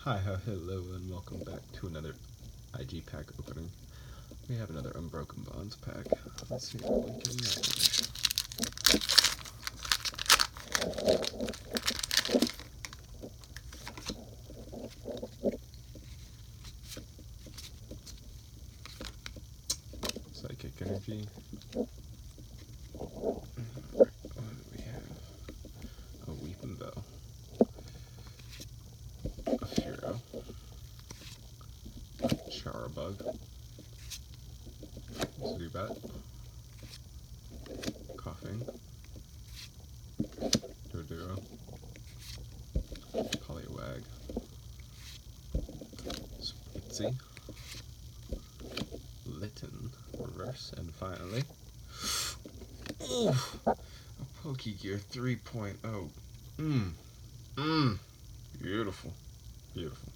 Hello, and welcome back to another IG pack opening. We have another Unbroken Bonds pack. Let's see what we can manage. Psychic Energy. What do we have? A Weeping Bow. A Furo. Charabug. Zubat. Coughing. Doduro. Poliwag. Spritzy. Litten. Reverse. And finally, a Pokegear 3.0. Beautiful. Beautiful.